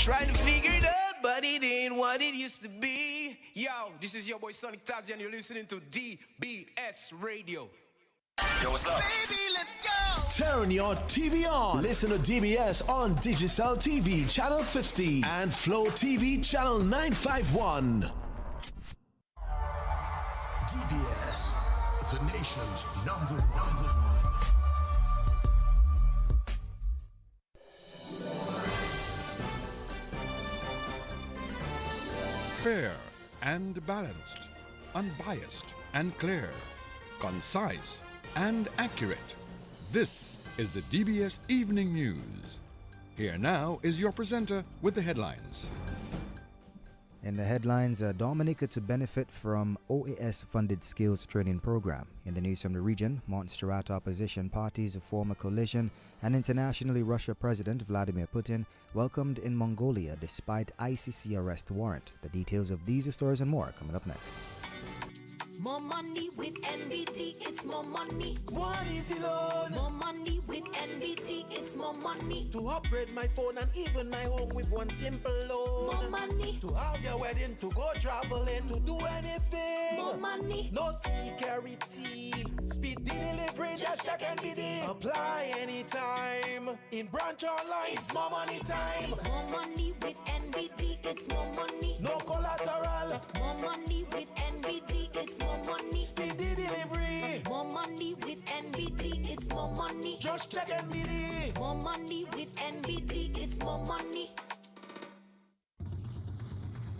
Trying to figure it out, but it ain't what it used to be. Yo, this is your boy Sonic Tazi, and you're listening to DBS Radio. Yo, what's up? Baby, let's go! Turn your TV on. Listen to DBS on Digicel TV Channel 50 and Flow TV Channel 951. DBS, the nation's #1. Fair and balanced, unbiased and clear, concise and accurate. This is the DBS Evening News. Here now is your presenter with the headlines. In the headlines, Dominica to benefit from OAS-funded skills training program. In the news from the region, Montserrat opposition parties form a coalition, and internationally Russia President Vladimir Putin welcomed in Mongolia despite ICC arrest warrant. The details of these stories and more coming up next. More money with NBT, it's more money. One easy loan. More money with NBT, it's more money. To upgrade my phone and even my home with one simple loan. More money. To have your wedding, to go traveling, to do anything. More money. No security. Speedy delivery, just check NBT. Apply anytime. In branch online, it's more money time. More money with NBT, it's more money. No collateral. More money with NBT, it's more money. Speedy delivery. More money with NBT, it's more money. Just check NBT. More money with NBT, it's more money.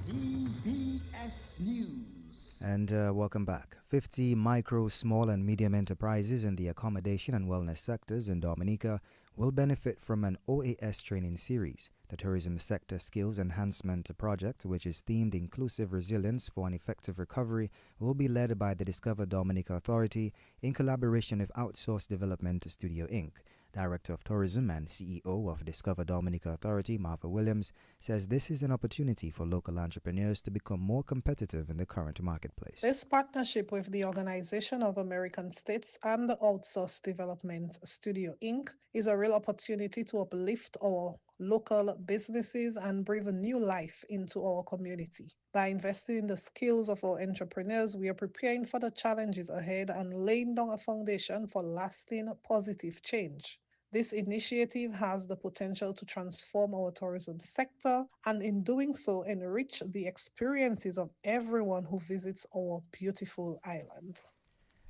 DBS News. And welcome back. 50 micro, small and medium enterprises in the accommodation and wellness sectors in Dominica will benefit from an OAS training series. The Tourism Sector Skills Enhancement Project, which is themed Inclusive Resilience for an Effective Recovery, will be led by the Discover Dominica Authority in collaboration with Outsource Development Studio Inc. Director of Tourism and CEO of Discover Dominica Authority, Martha Williams, says this is an opportunity for local entrepreneurs to become more competitive in the current marketplace. This partnership with the Organization of American States and the Outsource Development Studio Inc. is a real opportunity to uplift our local businesses and breathe a new life into our community. By investing in the skills of our entrepreneurs, we are preparing for the challenges ahead and laying down a foundation for lasting positive change. This initiative has the potential to transform our tourism sector and in doing so enrich the experiences of everyone who visits our beautiful island.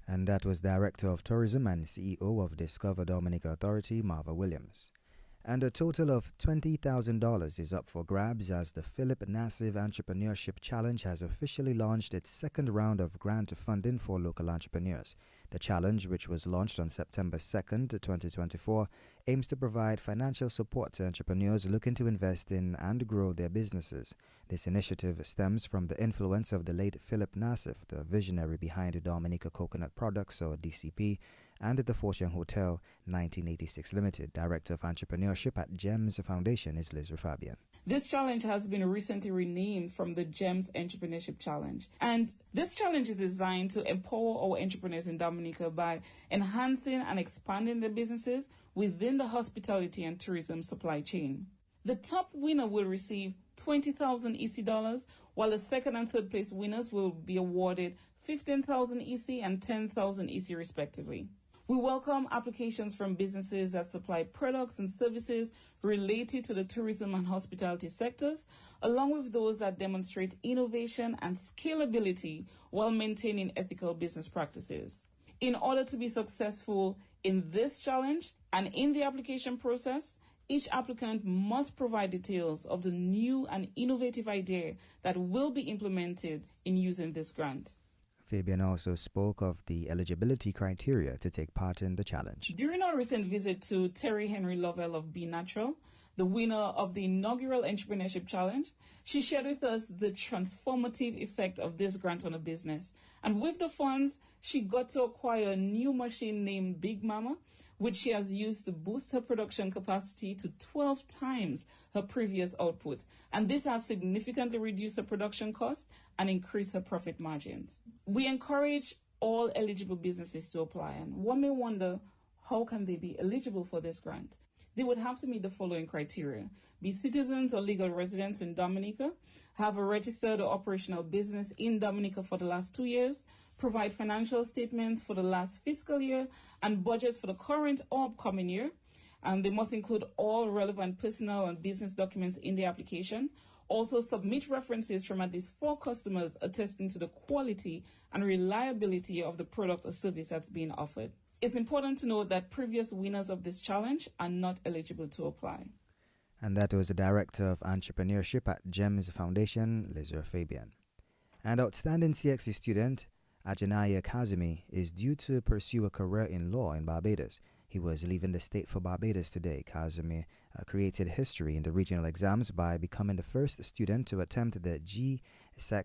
And that was Director of Tourism and CEO of Discover Dominica Authority, Martha Williams. And a total of $20,000 is up for grabs as the Philip Nassif Entrepreneurship Challenge has officially launched its second round of grant funding for local entrepreneurs. The challenge, which was launched on September 2nd, 2024, aims to provide financial support to entrepreneurs looking to invest in and grow their businesses. This initiative stems from the influence of the late Philip Nassif, the visionary behind Dominica Coconut Products, or DCP, and the Fortune Hotel 1986 Limited. Director of Entrepreneurship at GEMS Foundation is Liz Fabian. This challenge has been recently renamed from the GEMS Entrepreneurship Challenge. And this challenge is designed to empower our entrepreneurs in Dominica by enhancing and expanding their businesses within the hospitality and tourism supply chain. The top winner will receive 20,000 EC dollars, while the second and third place winners will be awarded 15,000 EC and 10,000 EC respectively. We welcome applications from businesses that supply products and services related to the tourism and hospitality sectors, along with those that demonstrate innovation and scalability while maintaining ethical business practices. In order to be successful in this challenge and in the application process, each applicant must provide details of the new and innovative idea that will be implemented in using this grant. Fabian also spoke of the eligibility criteria to take part in the challenge. During our recent visit to Terry Henry Lovell of Be Natural, the winner of the inaugural Entrepreneurship Challenge, she shared with us the transformative effect of this grant on a business. And with the funds, she got to acquire a new machine named Big Mama, which she has used to boost her production capacity to 12 times her previous output. And this has significantly reduced her production costs and increased her profit margins. We encourage all eligible businesses to apply. And one may wonder, how can they be eligible for this grant? They would have to meet the following criteria: be citizens or legal residents in Dominica, have a registered or operational business in Dominica for the last 2 years, provide financial statements for the last fiscal year and budgets for the current or upcoming year. They must include all relevant personal and business documents in the application. Also submit references from at least 4 customers attesting to the quality and reliability of the product or service that's being offered. It's important to note that previous winners of this challenge are not eligible to apply. And that was the Director of Entrepreneurship at GEMS Foundation, Lizard Fabian. And outstanding CXC student Ajanaya Kazumi is due to pursue a career in law in Barbados. He was leaving the state for Barbados today. Kazumi created history in the regional exams by becoming the first student to attempt the GSEC,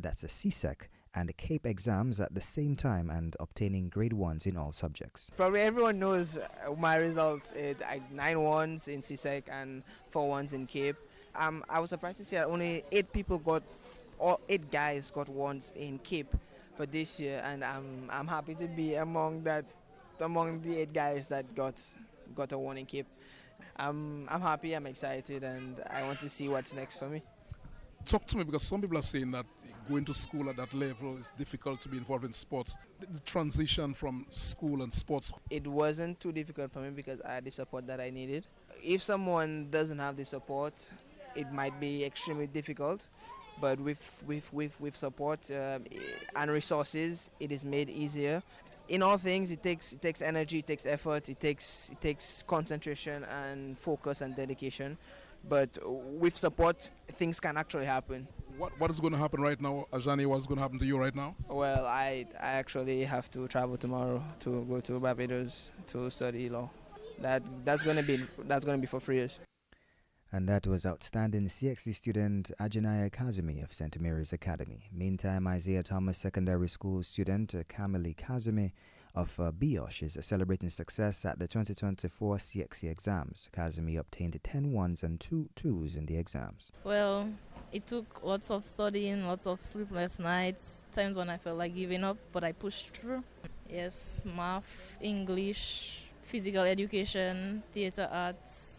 that's a CSEC, and the CAPE exams at the same time and obtaining grade 1s in all subjects. Probably everyone knows my results. 9 1s in CSEC and 4 1s in CAPE. I was surprised to see that only 8 guys got 1s in CAPE for this year, and I'm happy to be among the 8 guys that got a 1 in CAPE. I'm happy, I'm excited, and I want to see what's next for me. Talk to me, because some people are saying that going to school at that level is difficult to be involved in sports. The transition from school and sports. It wasn't too difficult for me because I had the support that I needed. If someone doesn't have the support, it might be extremely difficult. But with support and resources, it is made easier. In all things, it takes energy, it takes effort, it takes concentration and focus and dedication. But with support, things can actually happen. What is going to happen right now, Ajani? What's going to happen to you right now? Well, I actually have to travel tomorrow to go to Barbados to study law. That's going to be for 3 years. And that was outstanding CXC student Ajanaya Kazumi of St. Mary's Academy. Meantime, Isaiah Thomas Secondary School student Kamili Kazumi of BIOSH is celebrating success at the 2024 CXC exams. Kazumi obtained 10 1s and 2 2s in the exams. Well, it took lots of studying, lots of sleepless nights, times when I felt like giving up, but I pushed through. Yes, math, English, physical education, theater arts,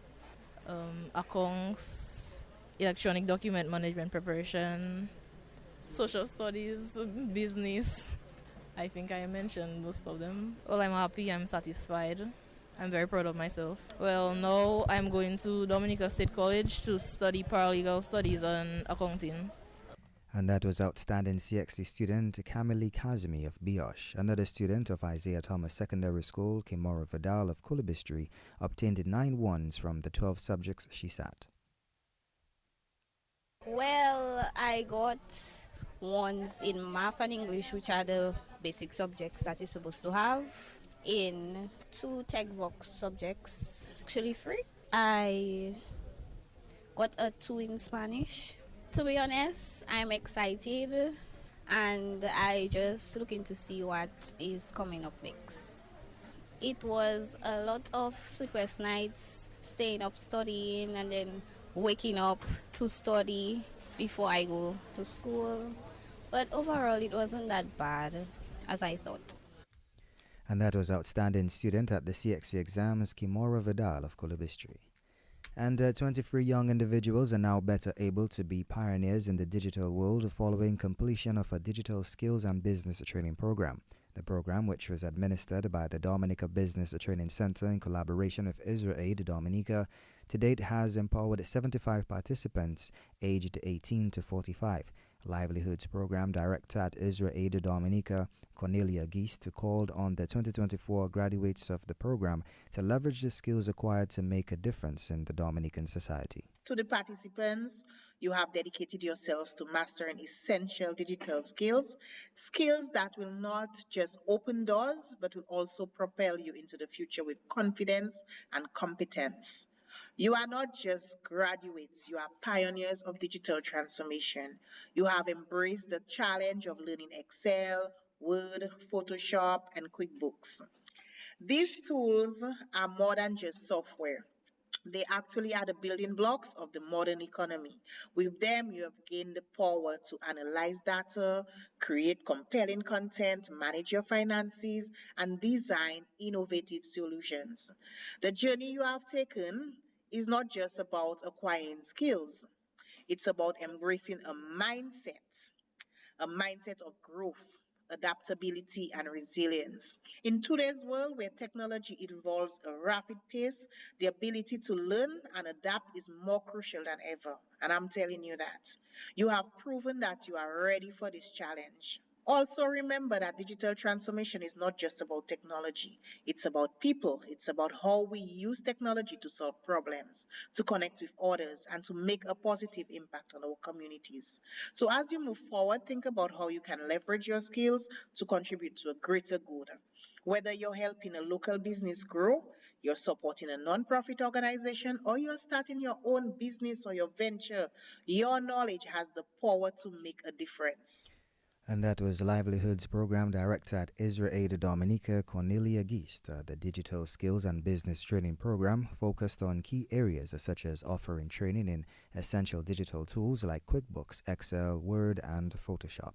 accounts, electronic document management preparation, social studies, business. I think I mentioned most of them. Well, I'm happy, I'm satisfied. I'm very proud of myself. Well, now I'm going to Dominica State College to study paralegal studies and accounting. And that was outstanding CXC student Kamili Kazumi of BIOSH. Another student of Isaiah Thomas Secondary School, Kimora Vidal of Coolabistry, obtained 9 1s from the 12 subjects she sat. Well, I got 1s in math and English, which are the basic subjects that you're supposed to have. In 2 TechVox subjects, actually 3. I got a 2 in Spanish. To be honest, I'm excited and I just looking to see what is coming up next. It was a lot of sleepless nights, staying up studying and then waking up to study before I go to school. But overall, it wasn't that bad as I thought. And that was outstanding student at the CXC exams, Kimora Vidal of Coolabistry. And 23 young individuals are now better able to be pioneers in the digital world following completion of a digital skills and business training program. The program, which was administered by the Dominica Business Training Center in collaboration with IsraAid Dominica, to date has empowered 75 participants aged 18 to 45. Livelihoods Program Director at IsraAid Dominica, Cornelia Geist, called on the 2024 graduates of the program to leverage the skills acquired to make a difference in the Dominican society. To the participants, you have dedicated yourselves to mastering essential digital skills, skills that will not just open doors, but will also propel you into the future with confidence and competence. You are not just graduates, you are pioneers of digital transformation. You have embraced the challenge of learning Excel, Word, Photoshop, and QuickBooks. These tools are more than just software. They actually are the building blocks of the modern economy. With them, you have gained the power to analyze data, create compelling content, manage your finances, and design innovative solutions. The journey you have taken is not just about acquiring skills, it's about embracing a mindset of growth, adaptability, and resilience. In today's world where technology evolves at a rapid pace, the ability to learn and adapt is more crucial than ever. And I'm telling you that. You have proven that you are ready for this challenge. Also, remember that digital transformation is not just about technology. It's about people. It's about how we use technology to solve problems, to connect with others, and to make a positive impact on our communities. So, as you move forward, think about how you can leverage your skills to contribute to a greater good. Whether you're helping a local business grow, you're supporting a non-profit organization, or you're starting your own business or your venture, your knowledge has the power to make a difference. And that was Livelihoods Program Director at Israel Aid Dominica, Cornelia Geist. The Digital Skills and Business Training Program focused on key areas such as offering training in essential digital tools like QuickBooks, Excel, Word, and Photoshop.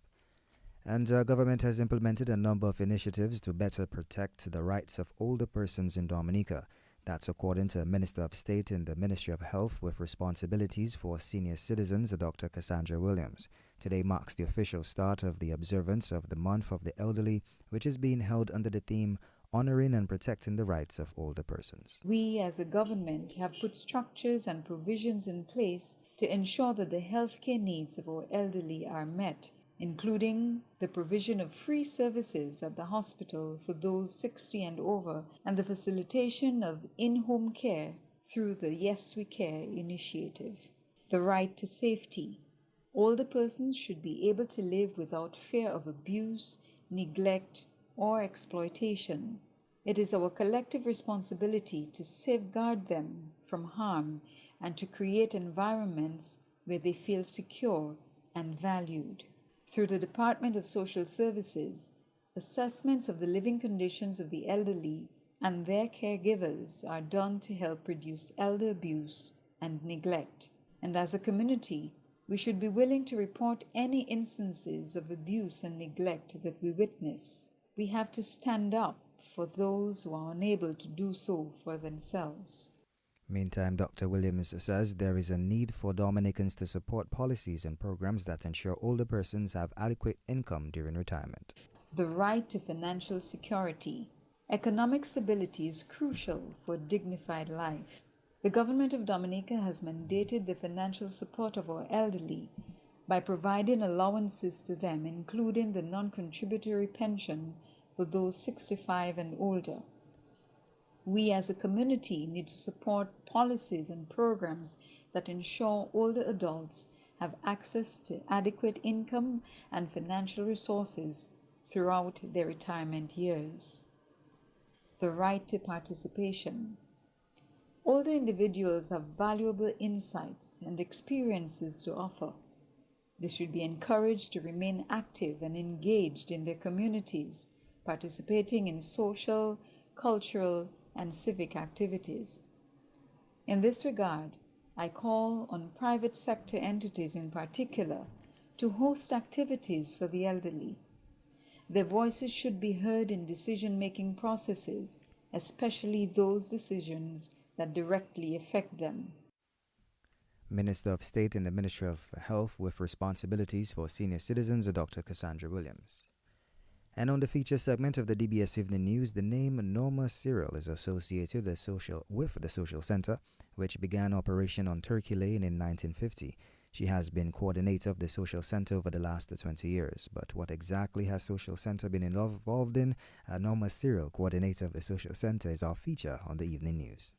And government has implemented a number of initiatives to better protect the rights of older persons in Dominica. That's according to Minister of State in the Ministry of Health with responsibilities for senior citizens, Dr. Cassandra Williams. Today marks the official start of the observance of the Month of the Elderly, which is being held under the theme Honoring and Protecting the Rights of Older Persons. We as a government have put structures and provisions in place to ensure that the healthcare needs of our elderly are met, including the provision of free services at the hospital for those 60 and over, and the facilitation of in-home care through the Yes We Care initiative. The right to safety. Older persons should be able to live without fear of abuse, neglect, or exploitation. It is our collective responsibility to safeguard them from harm and to create environments where they feel secure and valued. Through the Department of Social Services, assessments of the living conditions of the elderly and their caregivers are done to help reduce elder abuse and neglect. And as a community, we should be willing to report any instances of abuse and neglect that we witness. We have to stand up for those who are unable to do so for themselves. Meantime, Dr. Williams says there is a need for Dominicans to support policies and programs that ensure older persons have adequate income during retirement. The right to financial security. Economic stability is crucial for a dignified life. The government of Dominica has mandated the financial support of our elderly by providing allowances to them, including the non-contributory pension for those 65 and older. We as a community need to support policies and programs that ensure older adults have access to adequate income and financial resources throughout their retirement years. The right to participation. Older individuals have valuable insights and experiences to offer. They should be encouraged to remain active and engaged in their communities, participating in social, cultural, and civic activities. In this regard, I call on private sector entities in particular to host activities for the elderly. Their voices should be heard in decision-making processes, especially those decisions that directly affect them. Minister of State in the Ministry of Health with responsibilities for senior citizens, Dr. Cassandra Williams. And on the feature segment of the DBS Evening News, the name Norma Cyril is associated with the Social Center, which began operation on Turkey Lane in 1950. She has been coordinator of the Social Center over the last 20 years. But what exactly has Social Center been involved in? Norma Cyril, coordinator of the Social Center, is our feature on the Evening News.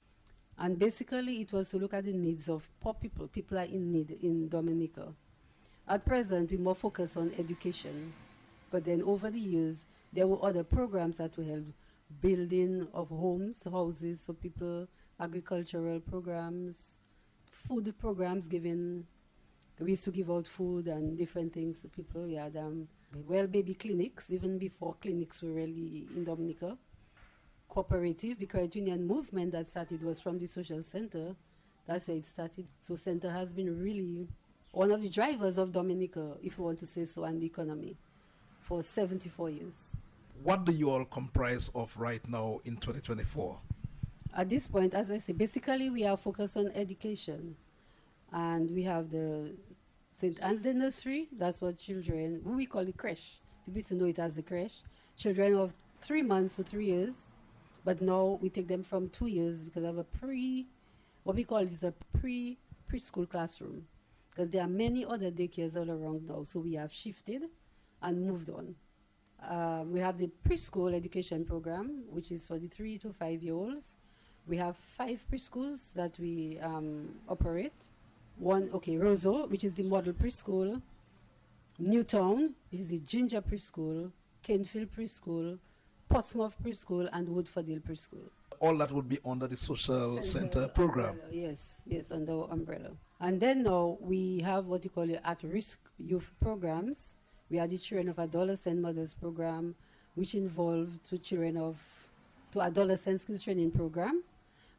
And basically, it was to look at the needs of poor people. People are in need in Dominica. At present, we're more focused on education. But then over the years, there were other programs that we held, building of homes, houses for people, agricultural programs, food programs given. We used to give out food and different things to people. We had, baby clinics, even before clinics were really in Dominica. cooperative, the credit union movement that started was from the social center. That's where it started. So center has been really one of the drivers of Dominica, if you want to say so, and the economy for 74 years. What do you all comprise of right now in 2024? At this point, as I say, basically we are focused on education. And we have the St. Anne's Day Nursery, that's what children, we call it creche. People used to know it as the creche. Children of 3 months to 3 years, but now we take them from 2 years because of a what we call is a preschool classroom. Because there are many other daycares all around now, so we have shifted and moved on. We have the preschool education program, which is for the 3 to 5 year olds. We have 5 preschools that we operate. Roseau, which is the model preschool, Newtown, which is the Ginger preschool, Kenfield preschool, Portsmouth preschool, and Woodfordale preschool. All that would be under the social center program. Umbrella, yes, under our umbrella. And then now we have what you call the at-risk youth programs. We have the Children of Adolescent Mothers program, which involved to adolescent skills training program.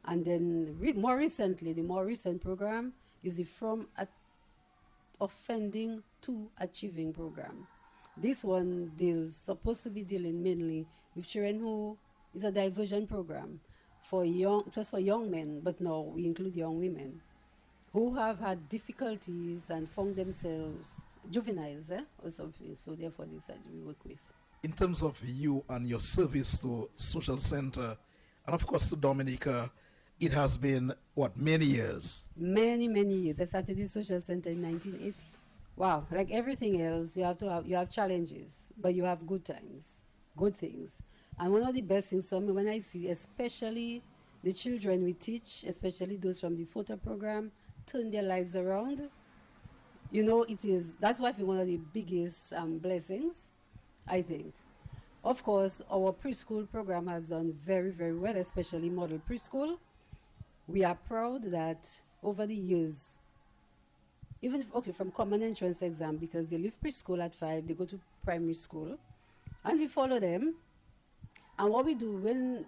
And then more recently, the more recent program is the From Offending to Achieving program. This one supposed to be dealing mainly with children who is a diversion program it was for young men, but now we include young women who have had difficulties and found themselves juveniles or something. So therefore this side we work with. In terms of you and your service to social center, and of course to Dominica, it has been, many years? Many years. I started the social center in 1980. Wow, like everything else, you have challenges, but you have good times, good things. And one of the best things for me when I see, especially the children we teach, especially those from the photo program, turn their lives around. That's why I think one of the biggest blessings, I think. Of course, our preschool program has done very, very well, especially model preschool. We are proud that over the years, from common entrance exam, because they leave preschool at 5, they go to primary school, and we follow them. And what we do when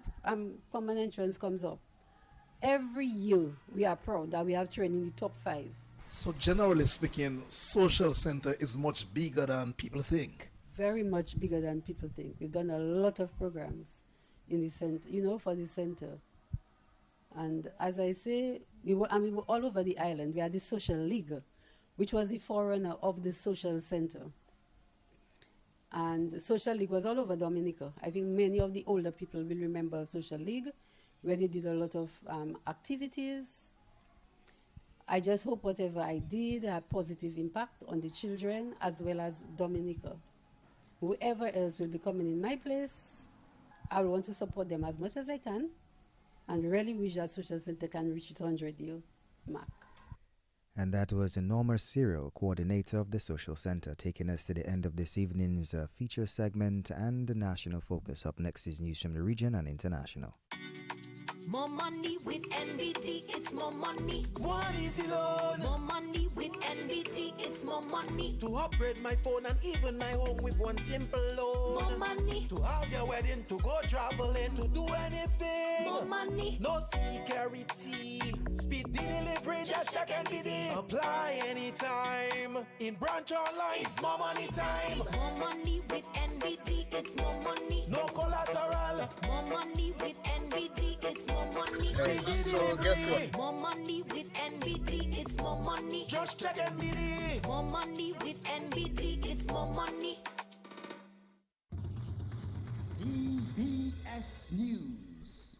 common entrance comes up, every year we are proud that we have trained in the top 5. So generally speaking, social center is much bigger than people think. Very much bigger than people think. We've done a lot of programs in the center, for the center. And as I say, we were all over the island. We had the Social League, which was the forerunner of the Social Center. And the Social League was all over Dominica. I think many of the older people will remember Social League, where they did a lot of activities. I just hope whatever I did had positive impact on the children as well as Dominica. Whoever else will be coming in my place, I want to support them as much as I can, and really wish that Social Center can reach its 100-year mark. And that was Norma Cyril, coordinator of the Social Center, taking us to the end of this evening's feature segment and the national focus. Up next is news from the region and international. More money with NBT, it's more money. One easy loan. More money with NBT, it's more money. To upgrade my phone and even my home with one simple loan. More money. To have your wedding, to go traveling, to do anything. More money. No security. Speed delivery, just check NBT. Apply anytime. In branch online, it's more money time. More money with NBT, it's more money. No collateral. More money with NBT, it's more money. So guess what? More money with NBT, it's more money. Just check NBT. More money with NBT, it's more money. DBS News.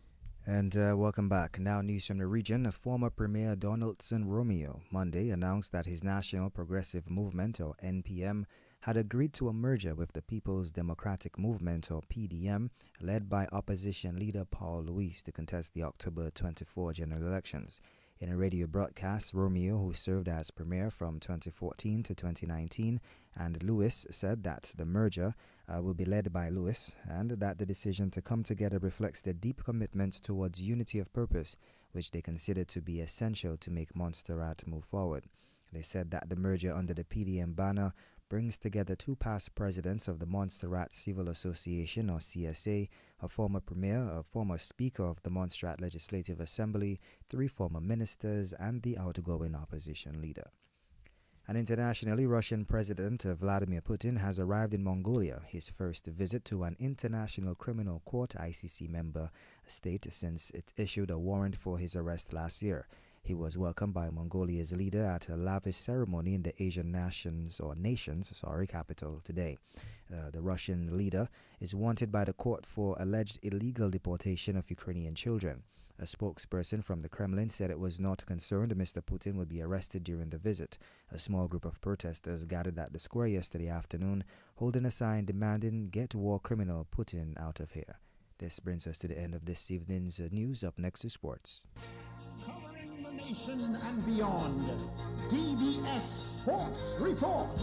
And welcome back. Now news from the region. Former Premier Donaldson Romeo Monday announced that his National Progressive Movement, or NPM, had agreed to a merger with the People's Democratic Movement, or PDM, led by opposition leader Paul Louis to contest the October 24 general elections. In a radio broadcast, Romeo, who served as premier from 2014 to 2019, and Louis said that the merger will be led by Louis and that the decision to come together reflects their deep commitment towards unity of purpose, which they consider to be essential to make Montserrat move forward. They said that the merger under the PDM banner brings together two past presidents of the Montserrat Civil Association, or CSA, a former premier, a former speaker of the Montserrat Legislative Assembly, 3 former ministers, and the outgoing opposition leader. And internationally, Russian President Vladimir Putin has arrived in Mongolia, his first visit to an International Criminal Court (ICC) member state since it issued a warrant for his arrest last year. He was welcomed by Mongolia's leader at a lavish ceremony in the Asian nations capital today. The Russian leader is wanted by the court for alleged illegal deportation of Ukrainian children. A spokesperson from the Kremlin said it was not concerned Mr. Putin would be arrested during the visit. A small group of protesters gathered at the square yesterday afternoon, holding a sign demanding "Get war criminal Putin out of here." This brings us to the end of this evening's news. Up next is sports. Covering the nation and beyond, DBS Sports Report.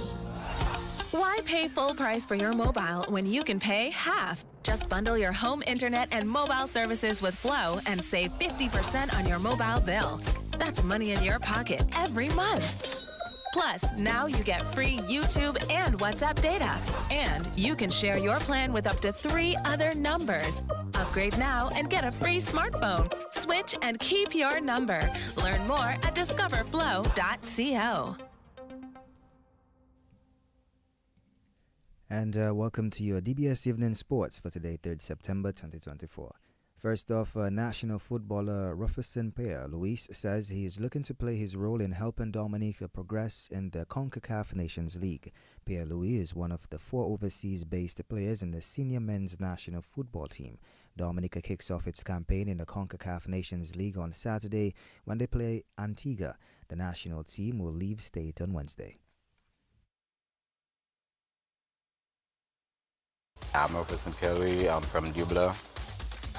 Why pay full price for your mobile when you can pay half? Just bundle your home internet and mobile services with Flow and save 50% on your mobile bill. That's money in your pocket every month. Plus, now you get free YouTube and WhatsApp data. And you can share your plan with up to 3 other numbers. Upgrade now and get a free smartphone. Switch and keep your number. Learn more at discoverflow.co. And welcome to your DBS Evening Sports for today, 3rd September 2024. First off, national footballer Rufferson Pierre-Louis says he is looking to play his role in helping Dominica progress in the CONCACAF Nations League. Pierre-Louis is one of the 4 overseas-based players in the senior men's national football team. Dominica kicks off its campaign in the CONCACAF Nations League on Saturday when they play Antigua. The national team will leave state on Wednesday. I'm Rufferson Pierre-Louis. I'm from Dubla.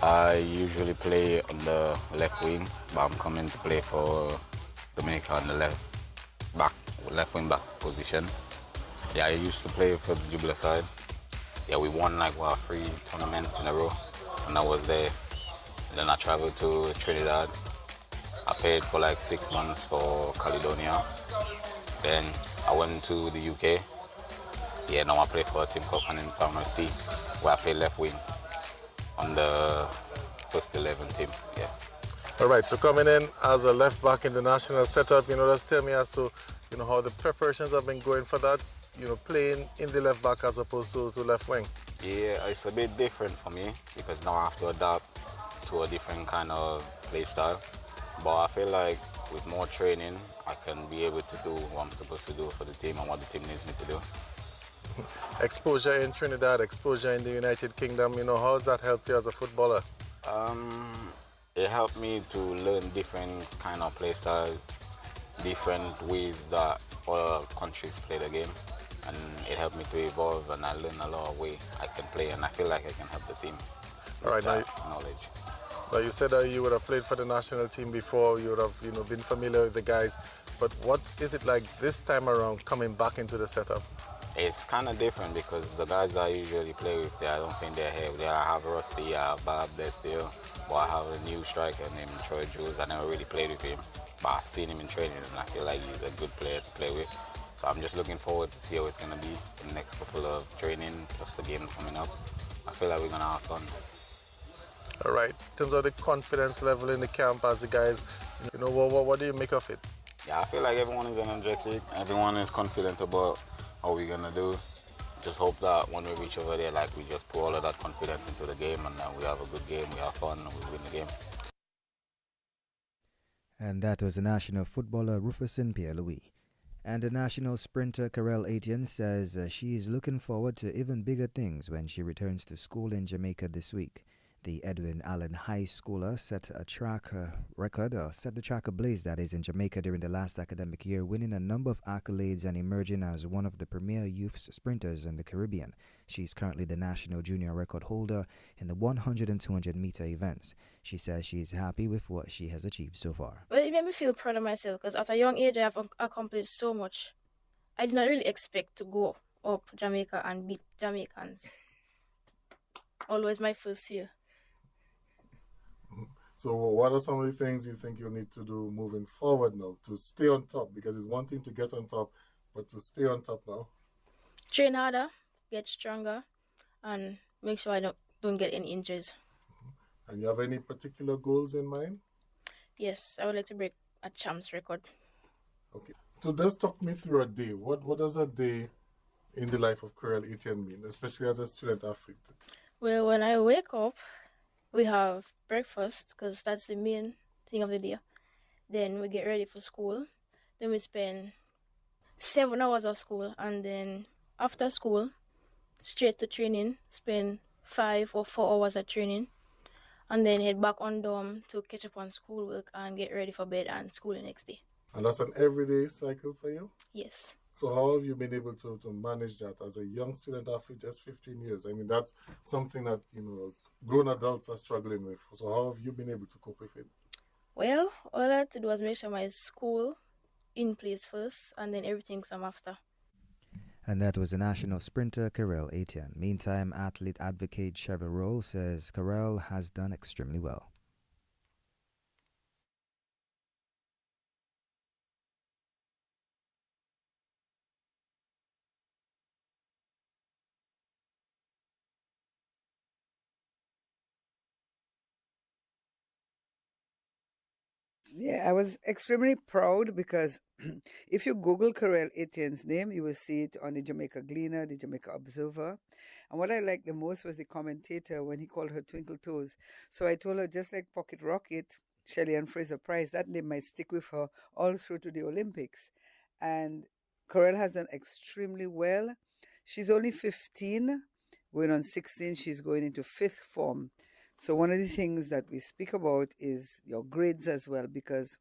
I usually play on the left wing, but I'm coming to play for Dominica on the left wing back position. Yeah, I used to play for the Dubla side. Yeah, we won like 3 tournaments in a row when I was there. And then I traveled to Trinidad. I played for like 6 months for Caledonia. Then I went to the UK. Yeah, now I play for a team called Panama C, where I play left wing on the first 11 team. Yeah. All right, so coming in as a left back in the national setup, just tell me as to, how the preparations have been going for that, playing in the left back as opposed to left wing. Yeah, it's a bit different for me because now I have to adapt to a different kind of play style. But I feel like with more training, I can be able to do what I'm supposed to do for the team and what the team needs me to do. Exposure in Trinidad, exposure in the United Kingdom, how has that helped you as a footballer? It helped me to learn different kind of play styles, different ways that other countries play the game, and it helped me to evolve, and I learned a lot of ways I can play, and I feel like I can help the team with right, that knowledge. Now you said that you would have played for the national team before, you would have been familiar with the guys, but what is it like this time around coming back into the setup? It's kind of different because the guys that I usually play with, I don't think they're here. I have Rusty, I have Bob, they're still, but I have a new striker named Troy Jules. I never really played with him, but I've seen him in training and I feel like he's a good player to play with. So I'm just looking forward to see how it's going to be in the next couple of training plus the game coming up. I feel like we're going to have fun. All right, in terms of the confidence level in the camp as the guys, what do you make of it? Yeah, I feel like everyone is energetic, everyone is confident about how we're gonna do. Just hope that when we reach over there, we just put all of that confidence into the game and we have a good game, we have fun, and we win the game. And that was the national footballer Rufferson Pierre-Louis. And the national sprinter Karel Etienne says she is looking forward to even bigger things when she returns to school in Jamaica this week. The Edwin Allen High Schooler set the track ablaze, that is, in Jamaica during the last academic year, winning a number of accolades and emerging as one of the premier youth sprinters in the Caribbean. She's currently the national junior record holder in the 100 and 200 meter events. She says she is happy with what she has achieved so far. Well, it made me feel proud of myself because at a young age I have accomplished so much. I did not really expect to go up Jamaica and beat Jamaicans. Always my first year. So what are some of the things you think you need to do moving forward now to stay on top? Because it's one thing to get on top, but to stay on top now? train harder, get stronger, and make sure I don't get any injuries. And you have any particular goals in mind? Yes, I would like to break a champ's record. Okay. So just talk me through a day. What does a day in the life of Coral Etienne mean, especially as a student athlete? Well, when I wake up, we have breakfast because that's the main thing of the day. Then we get ready for school. Then we spend 7 hours of school, and then after school, straight to training. Spend 5 or 4 hours at training, and then head back on dorm to catch up on schoolwork and get ready for bed and school the next day. And that's an everyday cycle for you? Yes. So how have you been able to manage that as a young student athlete, just 15 years? I mean, that's something that, grown adults are struggling with. So how have you been able to cope with it? Well, all I had to do was make sure my school in place first, and then everything come after. And that was the national sprinter Coral Etienne. Meantime, athlete advocate Cheryl Roll says Coral has done extremely well. Yeah, I was extremely proud because if you Google Coral Etienne's name, you will see it on the Jamaica Gleaner, the Jamaica Observer. And what I liked the most was the commentator when he called her Twinkle Toes. So I told her, just like Pocket Rocket, Shelley and Fraser Price, that name might stick with her all through to the Olympics. And Coral has done extremely well. She's only 15, going on 16. She's going into fifth form. So one of the things that we speak about is your grades as well, because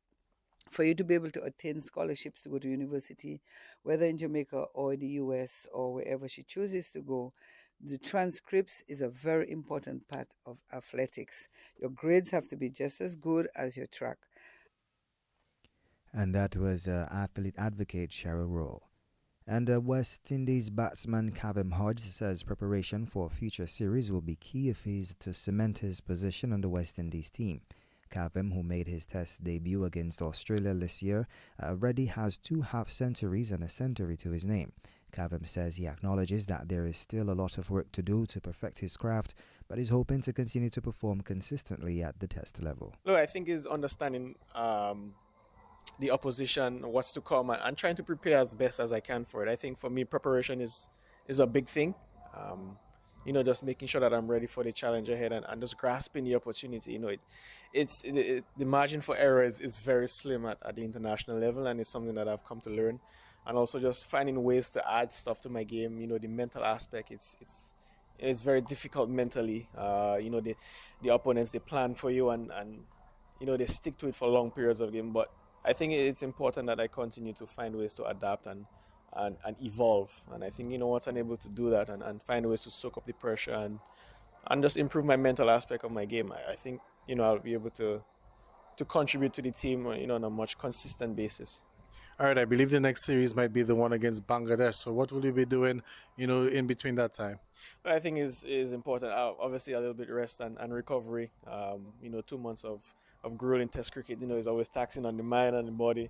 for you to be able to attain scholarships to go to university, whether in Jamaica or the US or wherever she chooses to go, the transcripts is a very important part of athletics. Your grades have to be just as good as your track. And that was athlete advocate Cheryl Roll. And West Indies batsman Kavem Hodge says preparation for a future series will be key if he's to cement his position on the West Indies team. Kavem, who made his Test debut against Australia this year, already has 2 half-centuries and a century to his name. Kavem says he acknowledges that there is still a lot of work to do to perfect his craft, but is hoping to continue to perform consistently at the Test level. Look, I think is understanding the opposition, what's to come, and trying to prepare as best as I can for it. I think for me, preparation is a big thing. Just making sure that I'm ready for the challenge ahead and just grasping the opportunity. The margin for error is very slim at the international level, and it's something that I've come to learn. And also just finding ways to add stuff to my game. The mental aspect, it's very difficult mentally. The opponents, they plan for you and they stick to it for long periods of game. But I think it's important that I continue to find ways to adapt and evolve. And I think, once I'm able to do that and find ways to soak up the pressure and just improve my mental aspect of my game, I think, I'll be able to contribute to the team, on a much consistent basis. All right, I believe the next series might be the one against Bangladesh. So what will you be doing, in between that time? What I think is important, obviously a little bit rest and recovery. 2 months of grueling Test cricket, is always taxing on the mind and the body.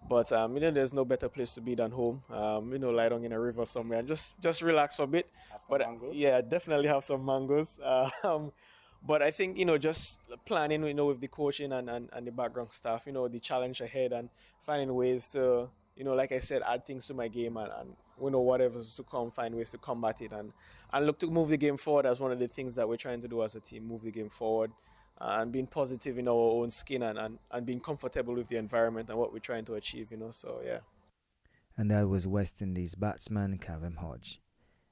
But, there's no better place to be than home. Lie down in a river somewhere and just relax for a bit. Mangoes? Yeah, definitely have some mangoes. But I think, just planning, with the coaching and the background staff, the challenge ahead and finding ways to, like I said, add things to my game and whatever's to come, find ways to combat it and look to move the game forward as one of the things that we're trying to do as a team, move the game forward and being positive in our own skin and being comfortable with the environment and what we're trying to achieve, so yeah. And that was West Indies batsman Kavem Hodge.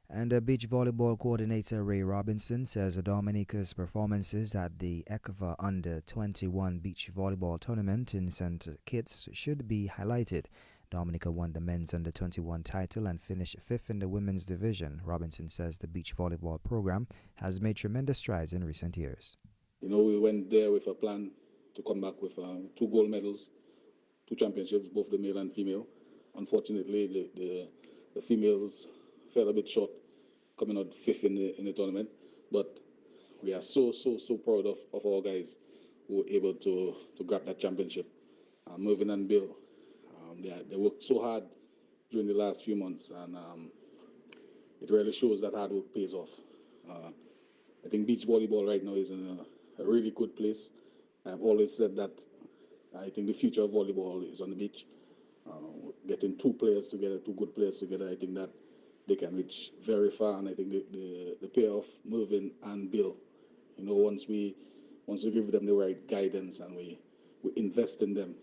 And beach volleyball coordinator Ray Robinson says Dominica's performances at the ECVA Under-21 beach volleyball tournament in St. Kitts should be highlighted. Dominica won the men's Under-21 title and finished 5th in the women's division. Robinson says the beach volleyball program has made tremendous strides in recent years. We went there with a plan to come back with 2 gold medals, 2 championships, both the male and female. Unfortunately, the females fell a bit short, coming out 5th in the tournament. But we are so proud of our guys who were able to grab that championship. Mervyn and Bill, they worked so hard during the last few months, and it really shows that hard work pays off. I think beach volleyball right now is in a really good place. I've always said that I think the future of volleyball is on the beach. Getting two good players together, I think that they can reach very far. And I think the pair of Mervyn and Bill, once we give them the right guidance and we invest in them,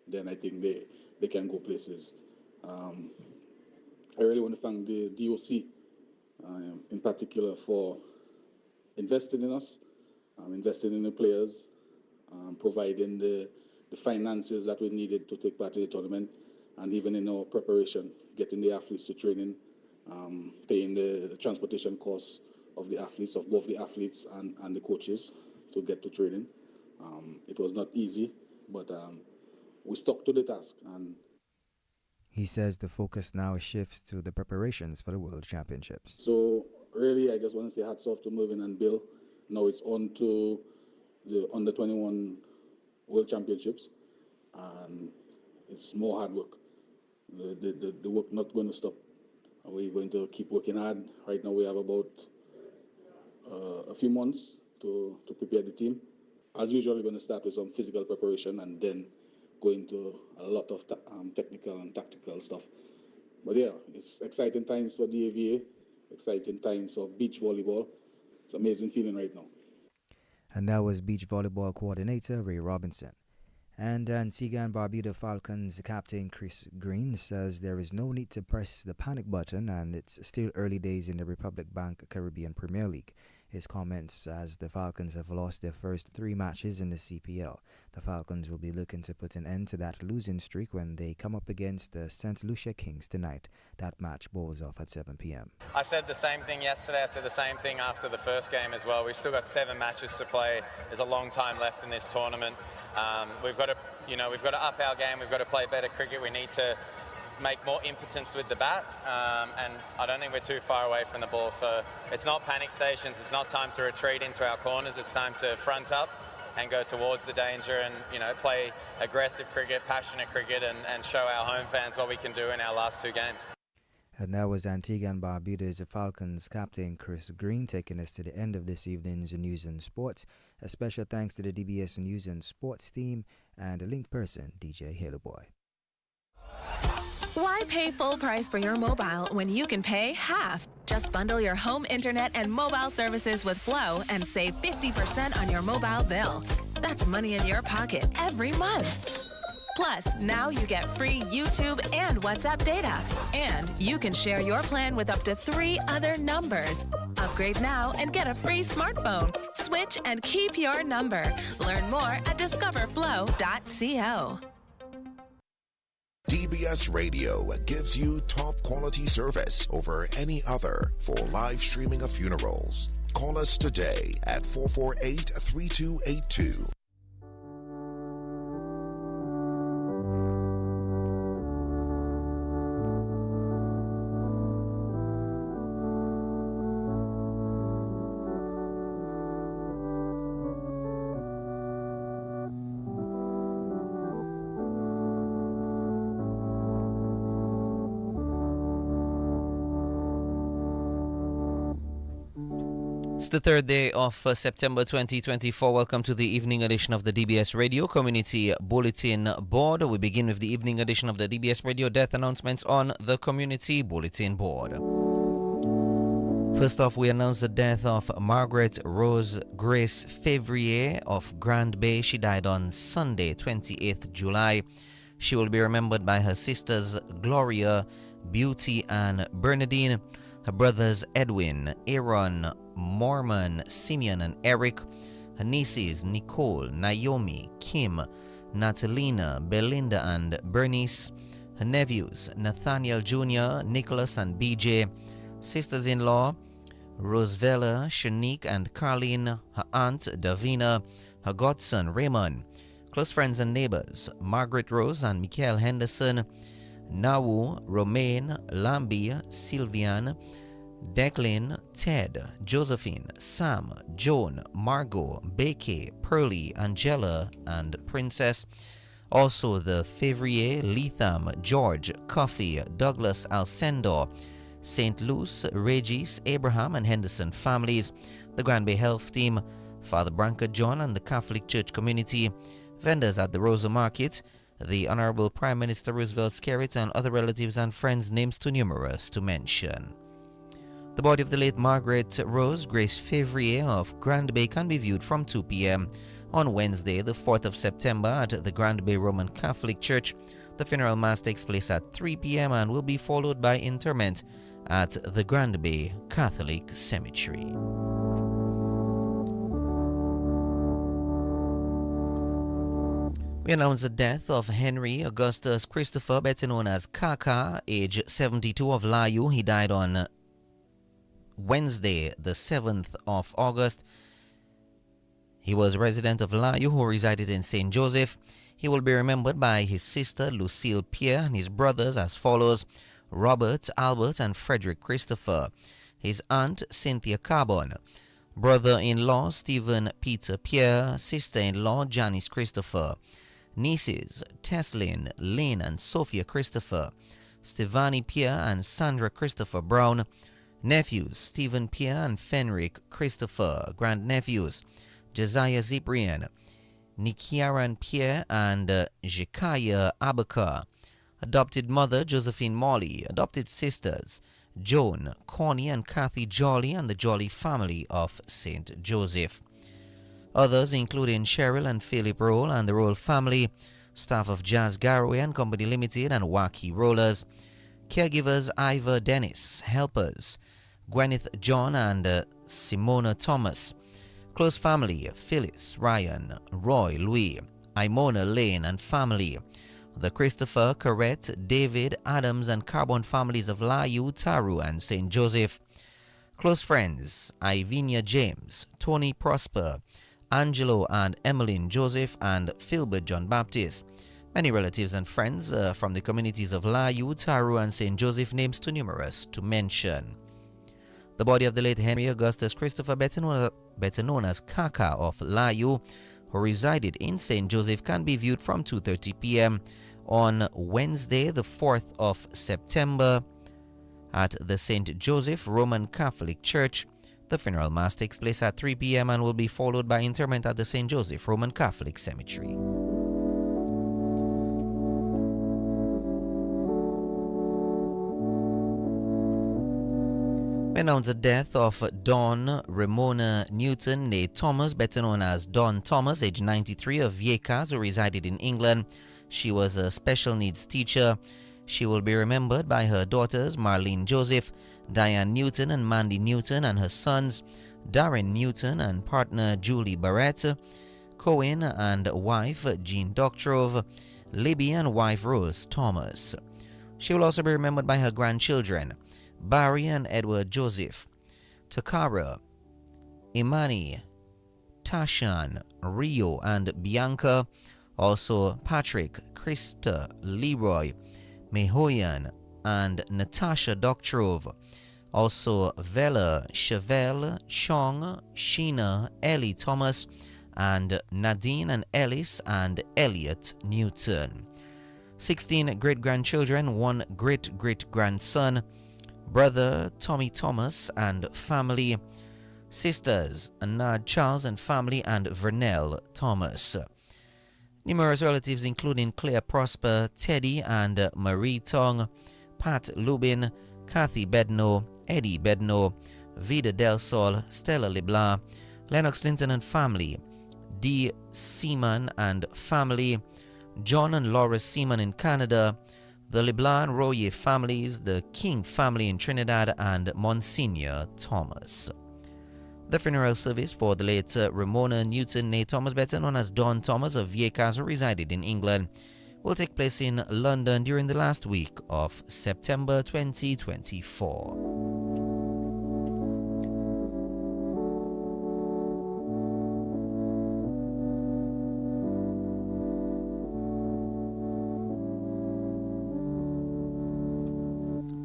then I think they can go places. I really want to thank the DOC in particular for investing in us, investing in the players, providing the finances that we needed to take part in the tournament, and even in our preparation, getting the athletes to training, paying the transportation costs of the athletes, of both the athletes and the coaches to get to training. It was not easy, but we stuck to the task. And he says the focus now shifts to the preparations for the World Championships. So really, I just want to say hats off to Mervyn and Bill. Now it's on to the Under-21 World Championships, and it's more hard work. The work not going to stop. We're going to keep working hard. Right now we have about a few months to prepare the team. As usual, we're going to start with some physical preparation and then go into a lot of technical and tactical stuff. But yeah, it's exciting times for DAVA, exciting times for beach volleyball. It's an amazing feeling right now. And that was beach volleyball coordinator Ray Robinson. And Antigua and Barbuda Falcons captain Chris Green says there is no need to press the panic button and it's still early days in the Republic Bank Caribbean Premier League. His comments as the Falcons have lost their first 3 matches in the CPL. The Falcons will be looking to put an end to that losing streak when they come up against the St. Lucia Kings tonight. That match balls off at 7 p.m. I said the same thing yesterday. I said the same thing after the first game as well. We've still got 7 matches to play. There's a long time left in this tournament. We've got to up our game. We've got to play better cricket. We need to make more impotence with the bat, and I don't think we're too far away from the ball. So it's not panic stations. It's not time to retreat into our corners. It's time to front up and go towards the danger and play aggressive cricket, passionate cricket, and show our home fans what we can do in our last 2 games. And that was Antigua and Barbuda's Falcons captain Chris Green taking us to the end of this evening's News and Sports. A special thanks to the DBS News and Sports team and the link person, DJ Halo Boy. Why pay full price for your mobile when you can pay half? Just bundle your home internet and mobile services with Flow and save 50% on your mobile bill. That's money in your pocket every month. Plus, now you get free YouTube and WhatsApp data. And you can share your plan with up to 3 other numbers. Upgrade now and get a free smartphone. Switch and keep your number. Learn more at discoverflow.co. DBS Radio gives you top quality service over any other for live streaming of funerals. Call us today at 448-3282. It's the 3rd day of September 2024. Welcome to the evening edition of the DBS Radio Community Bulletin Board. We begin with the evening edition of the DBS Radio death announcements on the Community Bulletin Board. First off, we announce the death of Margaret Rose Grace Février of Grand Bay. She died on Sunday, 28th July. She will be remembered by her sisters Gloria, Beauty, and Bernadine, her brothers Edwin, Aaron, Mormon, Simeon, and Eric, her nieces Nicole, Naomi, Kim, Natalina, Belinda, and Bernice, her nephews Nathaniel Jr., Nicholas, and BJ, sisters-in-law Rosevella, Shanique, and Carlene, her aunt Davina, her godson Raymond, close friends and neighbors Margaret Rose and Michael Henderson, Nawu, Romaine, Lambie, Sylvian, Declan, Ted, Josephine, Sam, Joan, Margot, Becky, Pearlie, Angela, and Princess. Also the Février, Letham, George, Coffee, Douglas Alcindor, St. Luce, Regis, Abraham, and Henderson families, the Grand Bay Health Team, Father Branca John, and the Catholic Church community, vendors at the Rosa Market, the Honorable Prime Minister Roosevelt Skerrit, and other relatives and friends, names too numerous to mention. The body of the late Margaret Rose Grace Fevrier of Grand Bay can be viewed from 2 p.m. on Wednesday, the 4th of September at the Grand Bay Roman Catholic Church. The funeral mass takes place at 3 p.m. and will be followed by interment at the Grand Bay Catholic Cemetery. We announce the death of Henry Augustus Christopher, better known as Kaka, age 72, of Layu. He died on Wednesday, the 7th of August. He was a resident of Layu who resided in St. Joseph. He will be remembered by his sister Lucille Pierre and his brothers as follows: Robert, Albert, and Frederick Christopher, his aunt Cynthia Carbon, brother-in-law Stephen Peter Pierre, sister-in-law Janice Christopher, nieces Teslin, Lynn, and Sophia Christopher, Stevani Pierre and Sandra Christopher Brown, nephews Stephen Pierre and Fenric Christopher, grandnephews Josiah Ziprian, Nikiaran Pierre and Jekaya Abakar, adopted mother Josephine Molly, adopted sisters Joan, Connie, and Kathy Jolly, and the Jolly family of St. Joseph. Others including Cheryl and Philip Roll and the Roll family, staff of Jazz Garraway and Company Limited and Waukee Rollers, caregivers Ivor Dennis, helpers Gwyneth John and Simona Thomas, close family Phyllis, Ryan, Roy, Louis, Imona Lane and family, the Christopher, Corrette, David, Adams, and Carbon families of Layu, Taru, and St. Joseph. Close friends Ivinia James, Tony Prosper, Angelo and Emmeline Joseph, and Philbert John Baptist. Many relatives and friends from the communities of Layu, Taru, and St. Joseph, names too numerous to mention. The body of the late Henry Augustus Christopher, better known as Kaka of Layu, who resided in St. Joseph, can be viewed from 2:30 p.m. on Wednesday, the 4th of September at the St. Joseph Roman Catholic Church. The funeral mass takes place at 3 p.m. and will be followed by interment at the St. Joseph Roman Catholic Cemetery. We announce the death of Dawn Ramona Newton, née Thomas, better known as Dawn Thomas, age 93, of Vieques, who resided in England. She was a special needs teacher. She will be remembered by her daughters Marlene Joseph, Diane Newton, and Mandy Newton, and her sons Darren Newton and partner Julie Barrett, Cohen and wife Jean Doctrove, Libby and wife Rose Thomas. She will also be remembered by her grandchildren Barry and Edward Joseph, Takara, Imani, Tashan, Rio, and Bianca, also Patrick, Krista, Leroy, Mehoyan, and Natasha Doctrove, also Vela, Chevelle, Chong, Sheena, Ellie Thomas, and Nadine and Ellis and Elliot Newton. 16 great-grandchildren, 1 great-great-grandson, brother Tommy Thomas and family, sisters Nad Charles and family, and Vernell Thomas. Numerous relatives including Claire Prosper, Teddy and Marie Tong, Pat Lubin, Kathy Bedno, Eddie Bedno, Vida Del Sol, Stella LeBlanc, Lennox Linton and family, D. Seaman and family, John and Laura Seaman in Canada, the LeBlanc and Royer families, the King family in Trinidad, and Monsignor Thomas. The funeral service for the late Ramona Newton, née Thomas, better known as Dawn Thomas of Vieques, who resided in England, will take place in London during the last week of September 2024.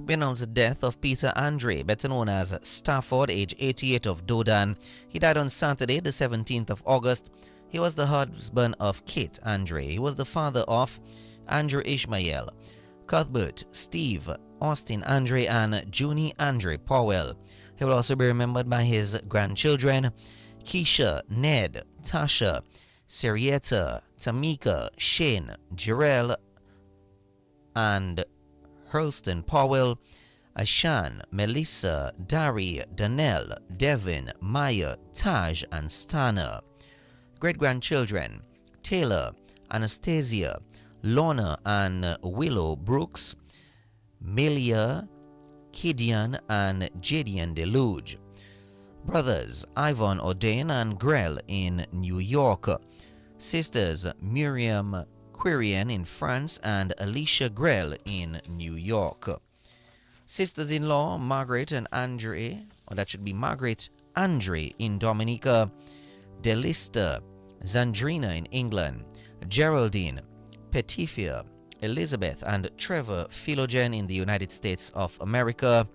We announce the death of Peter Andre, better known as Stafford, age 88, of Dodan. He died on Saturday, the 17th of August. He was the husband of Kate Andre. He was the father of Andrew Ishmael, Cuthbert, Steve, Austin Andre, and Junie Andre Powell. He will also be remembered by his grandchildren, Keisha, Ned, Tasha, Sirietta, Tamika, Shane, Jarrell, and Hurlston Powell, Ashan, Melissa, Dari, Danelle, Devin, Maya, Taj, and Stana. Great-grandchildren, Taylor, Anastasia, Lorna and Willow Brooks, Melia, Kidian, and Jadian Deluge. Brothers, Ivan O'Dane and Grell in New York. Sisters, Miriam Quirian in France and Alicia Grell in New York. Sisters-in-law, Margaret and Andre, or that should be Margaret Andre in Dominica. Delista, Zandrina in England. Geraldine, Petifia, Elizabeth, and Trevor Philogen in the United States of America.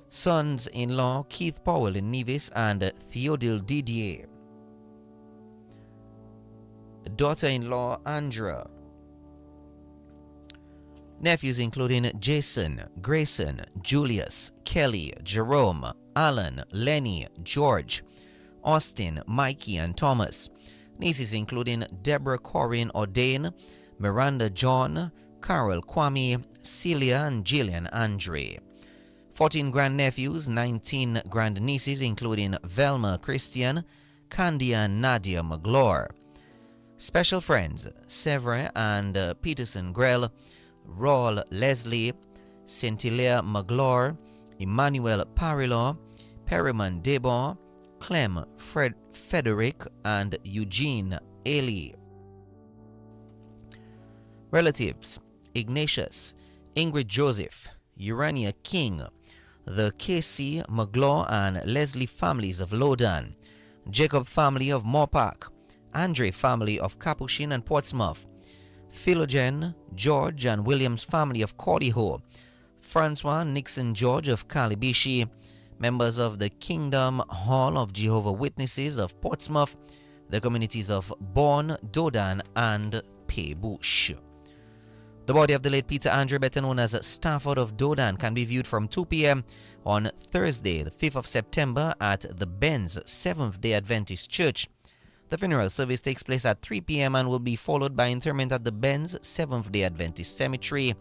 Sons-in-law, Keith Powell in Nevis and Theodile Didier. Daughter-in-law, Andra. Nephews including Jason, Grayson, Julius, Kelly, Jerome, Alan, Lenny, George, Austin, Mikey, and Thomas. Nieces including Deborah Corinne O'Dane, Miranda John, Carol Kwame, Celia, and Jillian Andre. 14 grandnephews, 19 grandnieces including Velma Christian, Candy, and Nadia Maglore. Special friends, Severin and Peterson Grell, Raul Leslie, Scintilla Maglore, Emmanuel Parillo, Perriman Debon, Clem Frederick, and Eugene Ailey. Relatives, Ignatius, Ingrid Joseph, Urania King, the Casey, Maglaw, and Leslie families of Lodan, Jacob family of Moorpark, Andre family of Capuchin and Portsmouth, Philogen, George, and Williams family of Cordiho, Francois Nixon George of Calibishi, members of the Kingdom Hall of Jehovah Witnesses of Portsmouth, the communities of Bourne, Dodan, and Paybush. The body of the late Peter Andre, better known as Stafford of Dodan, can be viewed from 2 p.m. on Thursday, the 5th of September at the Benz Seventh-day Adventist Church. The funeral service takes place at 3 p.m. and will be followed by interment at the Benz Seventh-day Adventist Cemetery.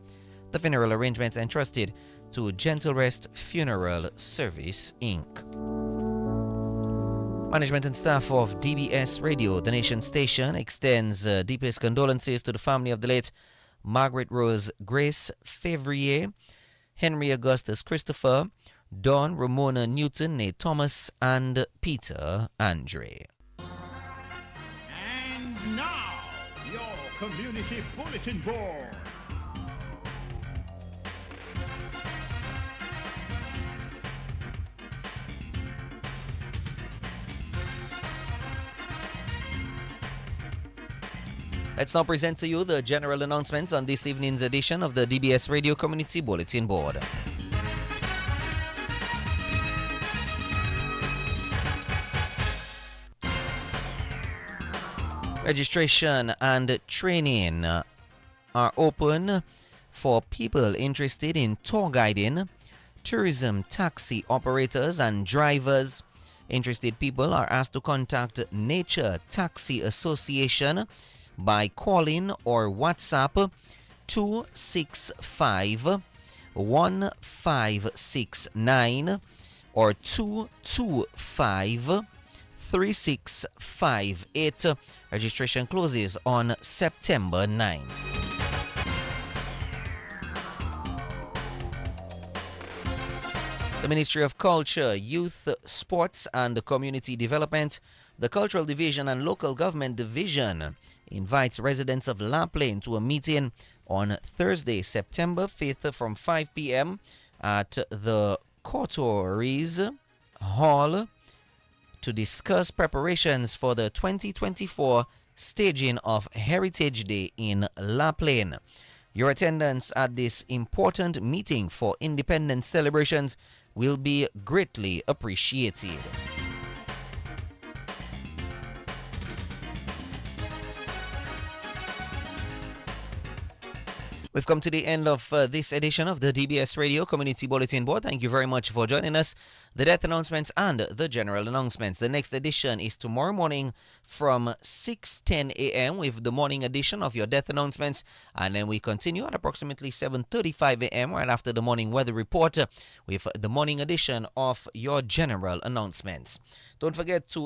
The funeral arrangements entrusted to Gentle Rest Funeral Service, Inc. Management and staff of DBS Radio, the nation station, extends deepest condolences to the family of the late Margaret Rose Grace Fevrier, Henry Augustus Christopher, Dawn Ramona Newton, Nate Thomas, and Peter Andre. And now, your Community Bulletin Board. Let's now present to you the general announcements on this evening's edition of the DBS Radio Community Bulletin Board. Registration and training are open for people interested in tour guiding, tourism taxi operators, and drivers. Interested people are asked to contact Nature Taxi Association by calling or WhatsApp 265-1569 or 225-3658. Registration closes on September 9. The Ministry of Culture, Youth, Sports and Community Development, the Cultural Division and Local Government Division invites residents of La Plaine to a meeting on Thursday, September 5th from 5 p.m. at the Coteries Hall to discuss preparations for the 2024 staging of Heritage Day in La Plaine. Your attendance at this important meeting for independence celebrations will be greatly appreciated. We've come to the end of this edition of the DBS Radio Community Bulletin Board. Thank you very much for joining us. The death announcements and the general announcements. The next edition is tomorrow morning from 6:10 a.m. with the morning edition of your death announcements. And then we continue at approximately 7:35 a.m. right after the morning weather report with the morning edition of your general announcements. Don't forget to